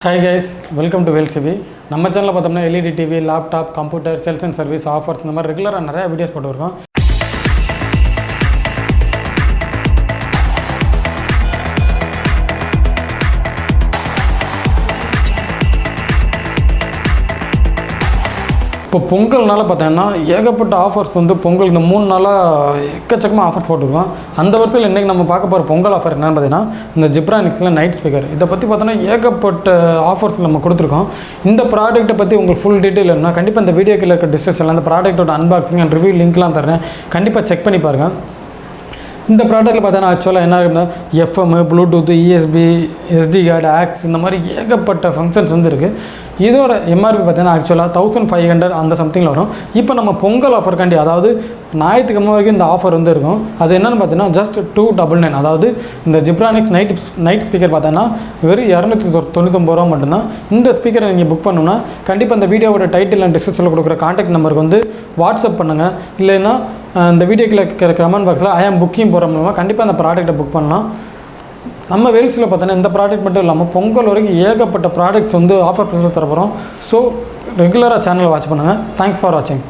Hi guys, welcome to Wells TV. நம்ம சேனல்ல பார்த்தோம்னா LED TV, laptop, computer, sales and service offers இந்த மாதிரி ரெகுலராக நிறைய வீடியோஸ் போட்டுருக்கோம். இப்போ பொங்கல்னால பார்த்தீங்கன்னா ஏகப்பட்ட ஆஃபர்ஸ் வந்து பொங்கல் இந்த 3 நாளாக எக்கச்சக்கமாக ஆஃபர்ஸ் போட்டுருக்கோம். அந்த வருஷத்தில் இன்றைக்கி நம்ம பார்க்க போகிற பொங்கல் ஆஃபர் என்னென்னு பார்த்தீங்கன்னா இந்த ஜிப்ரானிக்ஸில் நைட் ஸ்பீக்கர் இதை பற்றி பார்த்தோன்னா ஏகப்பட்ட ஆஃபர்ஸ் நம்ம கொடுத்துருக்கோம். இந்த ப்ராடக்ட்டை பற்றி உங்களுக்கு ஃபுல் டீட்டெயில் வேணும்னா கண்டிப்பாக இந்த வீடியோக்கில் இருக்க டிஸ்கிரிப்ஷனில் அந்த ப்ராடக்ட்டோட அன்பாக்சிங் அண்ட் ரிவ்யூ லிங்க்லாம் தரேன், கண்டிப்பாக செக் பண்ணி பாருங்கள். இந்த ப்ராடக்ட்டில் பார்த்தீங்கன்னா ஆக்சுவலாக என்ன இருந்தால் FM, Bluetooth, ESP, SD card, aux இந்த மாதிரி ஏகப்பட்ட ஃபங்க்ஷன்ஸ் வந்து இருக்குது. இதோட எம்ஆர்பி பார்த்தீங்கன்னா ஆக்சுவலாக 1500 அந்த சம்திங்கில் வரும். இப்போ நம்ம பொங்கல் ஆஃபர்காண்டி அதாவது ஞாயிற்றுக்கிழமை வரைக்கும் இந்த ஆஃபர் வந்து இருக்கும். அது என்னென்னு பார்த்தீங்கன்னா ஜஸ்ட் 299, அதாவது இந்த ஜிப்ரானிக்ஸ் நைட் ஸ்பீக்கர் பார்த்தீங்கன்னா வெறும் 299 ரூபா மட்டும்தான். இந்த ஸ்பீக்கரை நீங்கள் புக் பண்ணணும்னா கண்டிப்பாக இந்த வீடியோவோட டைட்டில் அண்ட் டிஸ்கிரிப்ஷனில் கொடுக்குற கான்டாக்ட் நம்பருக்கு வந்து வாட்ஸ்அப் பண்ணுங்கள். இல்லைன்னா இந்த வீடியோக்கில் இருக்கிற கமெண்ட் பாக்ஸில் ஐ ஆம் புக்கிங் போகிற மூலமாக கண்டிப்பாக அந்த ப்ராடக்ட்டை புக் பண்ணலாம். நம்ம வேல்ஸில் பார்த்தோன்னா இந்த ப்ராடக்ட் மட்டும் இல்லாமல் பொங்கல் வரைக்கும் ஏகப்பட்ட ப்ராடக்ட்ஸ் வந்து ஆஃபர் ப்ரைஸில் தர போகிறோம். ஸோ ரெகுலராக சேனலை வாட்ச் பண்ணுங்கள். தேங்க்ஸ் ஃபார் வாட்சிங்.